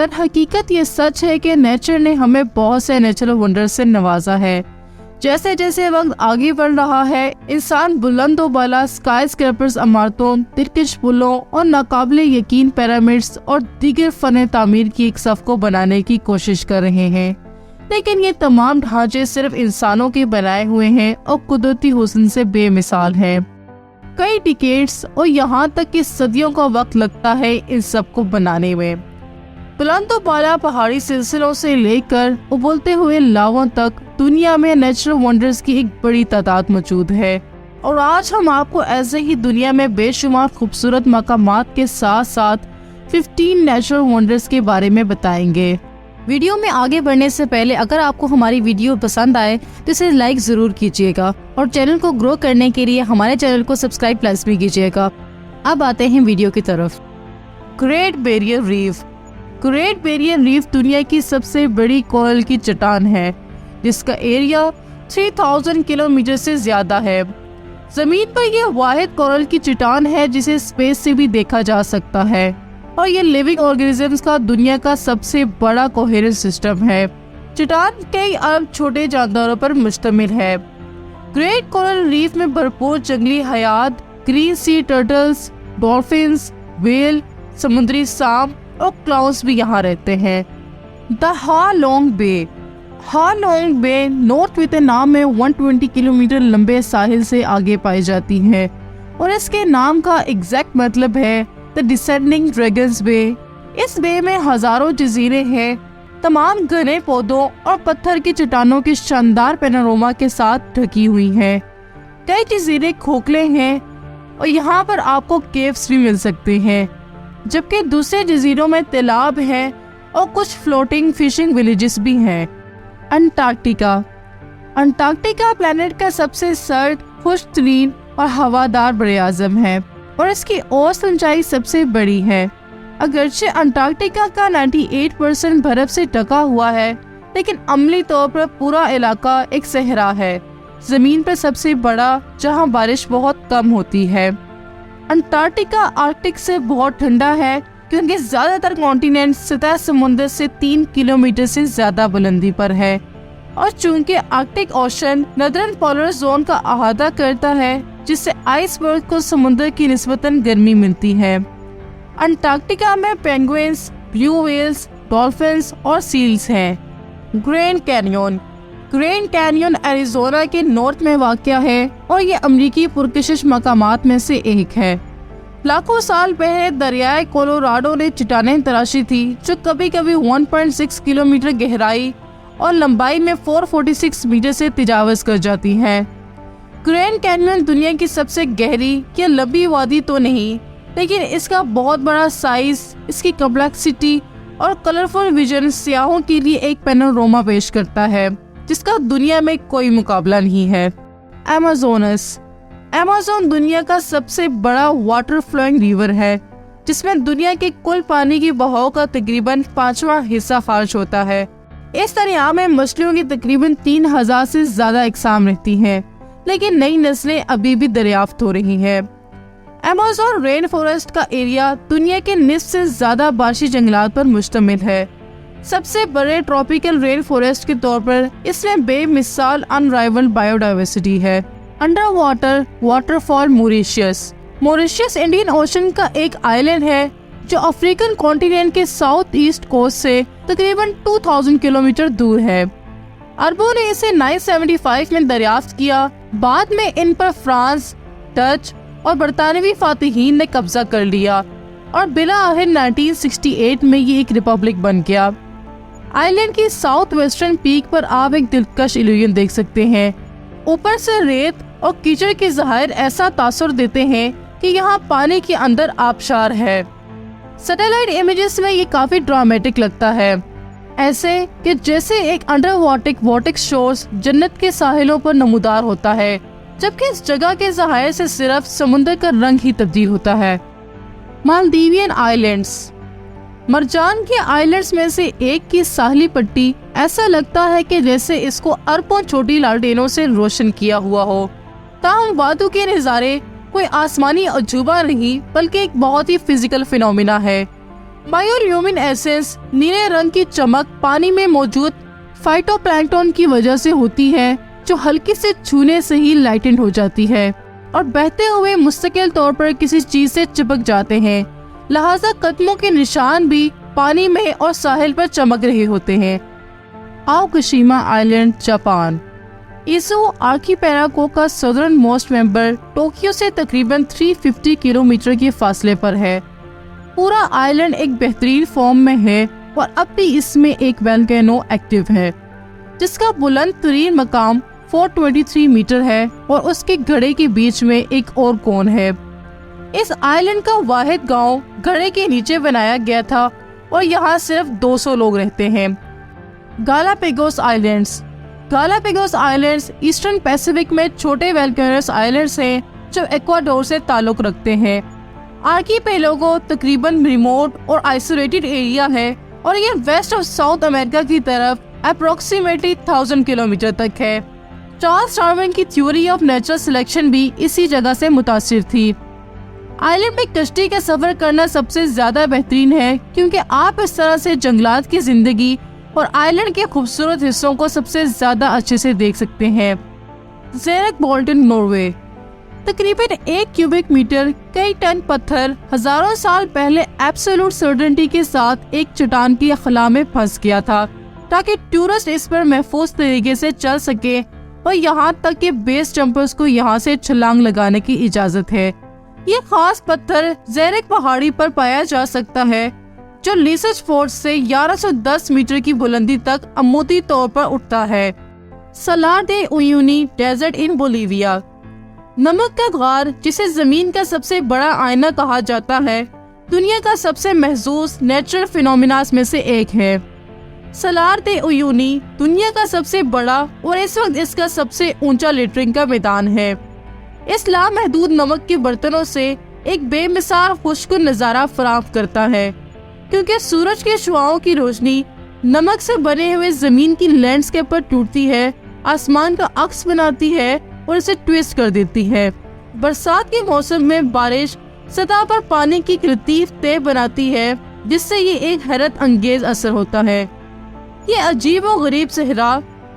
दर हकीकत ये सच है कि नेचर ने हमें बहुत से नेचुरल वंडर से नवाजा है। जैसे जैसे वक्त आगे बढ़ रहा है, इंसान बुलंदो बाला स्काई स्क्रैपर्स इमारतों, तिरकिश पुलों और नाकाबिले यकीन पिरामिड्स और दीगर फन तामीर की एक सफ को बनाने की कोशिश कर रहे हैं। लेकिन ये तमाम ढांचे सिर्फ इंसानों के बनाए हुए हैं और कुदरती हुस्न से बेमिसाल हैं। कई डिकेड्स और यहाँ तक कि सदियों का वक्त लगता है इन सब को बनाने में। बुलंदो बाला पहाड़ी सिलसिलों से लेकर उबलते हुए लावों तक दुनिया में नेचुरल वंडर्स की एक बड़ी तादाद मौजूद है और आज हम आपको ऐसे ही दुनिया में बेशुमार खूबसूरत मकामात के साथ साथ 15 नेचुरल वंडर्स के बारे में बताएंगे। वीडियो में आगे बढ़ने से पहले अगर आपको हमारी वीडियो पसंद आए तो इसे लाइक जरूर कीजिएगा और चैनल को ग्रो करने के लिए हमारे चैनल को सब्सक्राइब प्लस भी कीजिएगा। अब आते हैं वीडियो की तरफ। Great barrier reef. Great barrier reef दुनिया की सबसे बड़ी कोरल की चट्टान है जिसका एरिया 3000 किलोमीटर से ज्यादा है। जमीन पर यह वाहिद कोरल की चट्टान है जिसे स्पेस से भी देखा जा सकता है और ये लिविंग ऑर्गेनिजम्स का दुनिया का सबसे बड़ा कोहेरेंट सिस्टम है। चट्टान कई अरब छोटे जानदारों पर मुश्तमिल है। ग्रेट कोरल रीफ में भरपूर जंगली हयात, green sea turtles, dolphins, whale, समुद्री सांप और क्लाउन्स भी यहाँ रहते हैं। द हा लॉन्ग बे। हा लॉन्ग बे नॉर्थ वियतनाम में 120 किलोमीटर लंबे साहिल से आगे पाई जाती है और इसके नाम का एग्जैक्ट मतलब है द डिसेंडिंग ड्रैगन्स बे। इस बे में हजारों जजीरे हैं, तमाम घने पौधों और पत्थर की चट्टानों के शानदार पैनोरामा के साथ ढकी हुई हैं। कई जजीरे खोखले हैं और यहाँ पर आपको केव्स भी मिल सकते हैं, जबकि दूसरे जजीरों में तालाब हैं और कुछ फ्लोटिंग फिशिंग विलेजेस भी हैं। अंटार्कटिका। अंटार्कटिका प्लेनेट का सबसे सर्द, खुश्क-तरीन और हवादार बरे-आज़म है और इसकी औसत ऊंचाई सबसे बड़ी है। अगरचे अंटार्कटिका का 98% बर्फ से ढका हुआ है, लेकिन अमली तौर पर पूरा इलाका एक सहरा है, जमीन पर सबसे बड़ा जहां बारिश बहुत कम होती है। अंटार्कटिका आर्कटिक से बहुत ठंडा है क्योंकि ज्यादातर कॉन्टिनेंट सतह समुद्र से 3 किलोमीटर से ज्यादा बुलंदी पर है और चूंकि Arctic ocean northern polar zone का अहाता करता है जिससे आइसबर्ग को समुद्र की निस्बतन गर्मी मिलती है। अंटार्कटिका में पेंगुइन्स, ब्लू व्हेल्स, डॉल्फिन्स और सील्स हैं। Grand canyon. Grand canyon Arizona के नॉर्थ में वाक़या है और ये अमरीकी पुरकशिश मकामात में से एक है। लाखों साल पहले दरियाए कोलोराडो ने चट्टानें तराशी थी जो कभी कभी 1.6 किलोमीटर गहराई और लंबाई में 446 मीटर से तजावज़ कर जाती हैं। ग्रैंड कैनियन दुनिया की सबसे गहरी या लंबी वादी तो नहीं, लेकिन इसका बहुत बड़ा साइज, इसकी कॉम्प्लेक्सिटी और कलरफुल विजन सियाहों के लिए एक पैनोरामा पेश करता है जिसका दुनिया में कोई मुकाबला नहीं है। अमेज़ोनस। अमेज़न दुनिया का सबसे बड़ा वाटर फ्लोइंग रिवर है जिसमें दुनिया के कुल पानी की बहाव का तकरीबन 5वां हिस्सा खर्च होता है। इस दरिया में मछलियों की तकरीबन 3000 से ज्यादा इकसाम रहती हैं, लेकिन नई नस्लें अभी भी दरियाफ्त हो रही हैं। अमेज़न रेन फॉरेस्ट का एरिया दुनिया के निस्फ से ज्यादा बार्शी जंगलात पर मुश्तमिल है। सबसे बड़े ट्रॉपिकल रेन फॉरेस्ट के तौर पर इसमें बेमिसाल अनराइवल्ड बायोडाइवर्सिटी है। Under water waterfall Mauritius. Mauritius Indian ocean का एक आइलैंड है जो अफ्रीकन कॉन्टिनेंट के साउथ ईस्ट कोस्ट से तकरीबन 2000 किलोमीटर दूर है। अरबों ने इसे 975 में दरियाफ्त किया। बाद में इन पर फ्रांस, डच और बरतानवी फातिहीन ने कब्जा कर लिया और बिला आखिर 1968 में ये एक रिपब्लिक बन गया। आइलैंड की साउथ वेस्टर्न पीक पर आप एक दिलकश इल्यूजन देख सकते हैं। ऊपर से रेत और कीचड़ के ज़हायर ऐसा तासुर देते हैं कि यहाँ पानी के अंदर आबशार है। सैटेलाइट इमेजेस में ये काफी ड्रामेटिक लगता है, ऐसे कि जैसे एक अंडर वाटर शोर्स जन्नत के साहिलों पर नमूदार होता है, जबकि इस जगह के ज़हायर से सिर्फ समुद्र का रंग ही तब्दील होता है। Maldivian islands. मरजान के आइलैंड्स में से एक की साहली पट्टी ऐसा लगता है कि जैसे इसको अरबों छोटी लालटेनों से रोशन किया हुआ हो। ताहम वादू के नज़ारे कोई आसमानी अजूबा नहीं बल्कि एक बहुत ही फिजिकल फिनोमिना है। बायोल्यूमिनेसेंस नीले रंग की चमक पानी में मौजूद फाइटोप्लैंक्टन की वजह से होती है, जो हल्के से छूने से ही लाइटेंड हो जाती है और बहते हुए मुस्तकिल तौर पर किसी चीज से चिपक जाते हैं। लिहाजा कदमों के निशान भी पानी में और साहिल पर चमक रहे होते हैं। आओकुशिमा आइलैंड, जापान। इज़ू आर्कीपेलागो का सदर्न मोस्ट मेंबर टोक्यो से तकरीबन 350 किलोमीटर के फासले पर है। पूरा आइलैंड एक बेहतरीन फॉर्म में है और अब भी इसमें एक वोल्केनो एक्टिव है, जिसका बुलंद तरीन मकाम 423 मीटर है और उसके घड़े के बीच में एक और कोन है। इस आइलैंड का वाहिद गांव घड़े के नीचे बनाया गया था और यहाँ सिर्फ 200 लोग रहते हैं। गालापेगोस आइलैंड्स। गालापेगोस आइलैंड्स ईस्टर्न पैसिफिक में छोटे वोल्केनस आइलैंड्स हैं जो इक्वाडोर से ताल्लुक रखते हैं। आर्कीपेलागो तकरीबन रिमोट और आइसोलेटेड एरिया है और ये वेस्ट और साउथ अमेरिका की तरफ अप्रोक्सीमेटली 1000 किलोमीटर तक है। चार्ल्स डार्विन की थ्योरी ऑफ नेचुरल सिलेक्शन भी इसी जगह से मुतासिर थी। आइलैंड में कश्ती का सफर करना सबसे ज्यादा बेहतरीन है क्योंकि आप इस तरह से जंगलात की जिंदगी और आइलैंड के खूबसूरत हिस्सों को सबसे ज्यादा अच्छे से देख सकते हैं। ज़ेरेक बोल्टन, नॉर्वे। तकरीबन 1 क्यूबिक मीटर कई टन पत्थर हजारों साल पहले एब्सोल्यूट सर्टेनिटी के साथ एक चट्टान की खला में फंस गया था ताकि टूरिस्ट इस पर महफूज तरीके से चल सके और यहाँ तक कि बेस जंपर्स को यहाँ से छलांग लगाने की इजाजत है। ये खास पत्थर ज़ेरेक पहाड़ी पर पाया जा सकता है जो लीसच फोर्स से 1110 मीटर की बुलंदी तक अमूदी तौर पर उठता है। Salar de Uyuni desert in Bolivia. नमक का गार, जिसे जमीन का सबसे बड़ा आईना कहा जाता है, दुनिया का सबसे महसूस नेचुरल फिनोमिनास में से एक है। सलार दे उयूनी दुनिया का सबसे बड़ा और इस वक्त इसका सबसे ऊंचा लेटरिंग का मैदान है। इस लामहदूद नमक के बर्तनों से एक बेमिसाल खुशकुन नज़ारा फराहम करता है क्योंकि सूरज के शुआओं की रोशनी नमक से बने हुए जमीन की लैंडस्केप पर टूटती है, आसमान का अक्स बनाती है और इसे ट्विस्ट कर देती है। बरसात के मौसम में बारिश सतह पर पानी की लतीफ तह बनाती है जिससे ये एक हैरत अंगेज असर होता है। ये अजीब और गरीब सहरा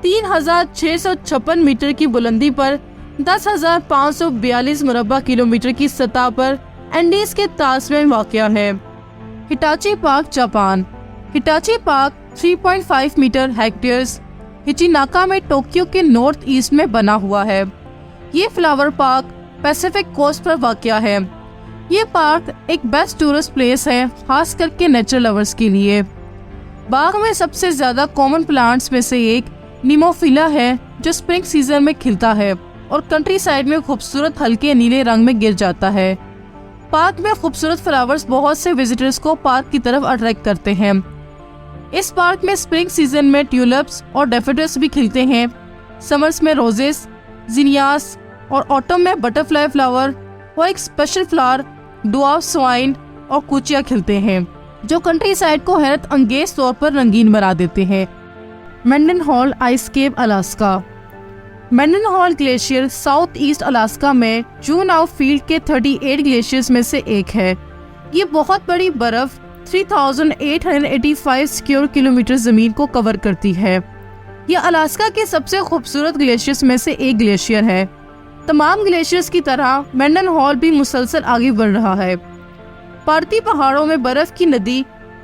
3656 मीटर की बुलंदी पर 10,542 मुरब्बा किलोमीटर की सतह पर एंडीज के तास में वाक़या है। Hitachi park, Japan. Hitachi park 3.5 metre hectares Hitachinaka में टोक्यो के नॉर्थ ईस्ट में बना हुआ है। ये फ्लावर पार्क पैसिफिक कोस्ट पर वाक़या है। ये पार्क एक बेस्ट टूरिस्ट प्लेस है, खास करके नेचर लवर्स के लिए। बाग में सबसे ज्यादा कॉमन प्लांट्स में से एक नीमोफिला है जो स्प्रिंग सीजन में खिलता है और कंट्री साइड में खूबसूरत हल्के नीले रंग में गिर जाता है। पार्क में खूबसूरत फ्लावर्स बहुत से विजिटर्स को पार्क की तरफ अट्रैक्ट करते हैं। इस पार्क में स्प्रिंग सीजन में ट्यूलिप्स और डैफोडिल्स भी खिलते हैं। समर्स में रोजेस, जिनियास और ऑटम में बटरफ्लाई फ्लावर और एक स्पेशल फ्लावर डुआर्फ स्वाइन और कुचिया खिलते हैं जो कंट्री साइड को हैरत अंगेज तौर पर रंगीन बना देते हैं। Mendenhall ice cave, Alaska. Mendenhall glacier south east Alaska में जूनआउ फील्ड के 38 ग्लेशियर्स में से एक है। ये बहुत बड़ी बर्फ 3885 स्क्वायर किलोमीटर जमीन को कवर करती है। यह अलास्का के सबसे खूबसूरत ग्लेशियर्स में से एक ग्लेशियर है। तमाम ग्लेशियर्स की तरह मेंडनहॉल भी मुसलसल आगे बढ़ रहा है। पार्ती पहाड़ों में बर्फ की नदी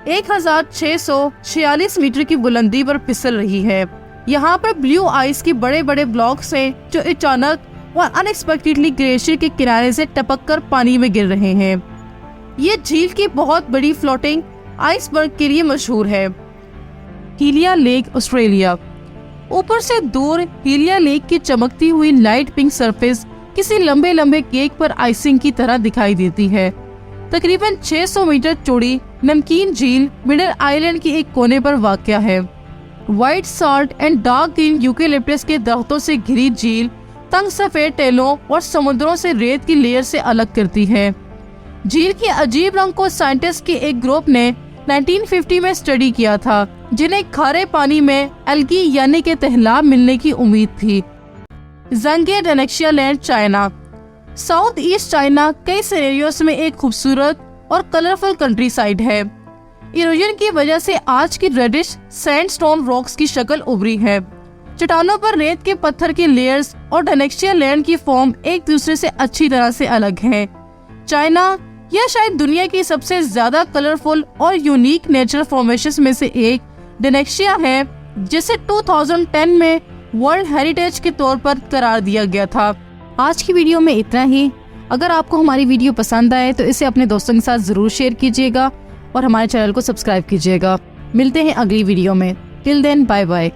1646 मीटर की बुलंदी पर फिसल रही है। यहाँ पर ब्लू आइस के बड़े बड़े ब्लॉक्स हैं जो अचानक और अनएक्सपेक्टेडली ग्लेशियर के किनारे से टपककर पानी में गिर रहे हैं। ये झील की बहुत बड़ी फ्लोटिंग आइसबर्ग के लिए मशहूर है। हीलिया लेक, ऑस्ट्रेलिया। ऊपर से दूर हीलिया लेक की चमकती हुई लाइट पिंक सरफेस किसी लंबे लंबे केक पर आइसिंग की तरह दिखाई देती है। तकरीबन 600 मीटर चौड़ी नमकीन झील मिडल आइलैंड की एक कोने पर वाक़या है। White salt and dark green eucalyptus के दरख्तों से घिरी झील तंग सफेद टेलों और समुद्रों से रेत की लेयर से अलग करती है। झील के अजीब रंग को साइंटिस्ट के एक ग्रुप ने 1950 में स्टडी किया था, जिन्हें खारे पानी में एल्गी यानी के तहलाब मिलने की उम्मीद थी। Zhangye Danxia land, China. South east China कई सिनेरियोस में एक खूबसूरत और कलरफुल कंट्री साइड है। इरोजन की वजह से आज की रेडिश सैंडस्टोन रॉक्स की शक्ल उभरी है। चट्टानों पर रेत के पत्थर की लेयर्स और डेनेक्शिया लैंड की फॉर्म एक दूसरे से अच्छी तरह से अलग है। चाइना यह शायद दुनिया की सबसे ज्यादा कलरफुल और यूनिक नेचुरल फॉर्मेशंस में से एक डेनेक्शिया है, जिसे 2010 में वर्ल्ड हेरिटेज के तौर पर करार दिया गया था। आज की वीडियो में इतना ही। अगर आपको हमारी वीडियो पसंद आए तो इसे अपने दोस्तों के साथ जरूर शेयर कीजिएगा और हमारे चैनल को सब्सक्राइब कीजिएगा। मिलते हैं अगली वीडियो में। Till then bye bye.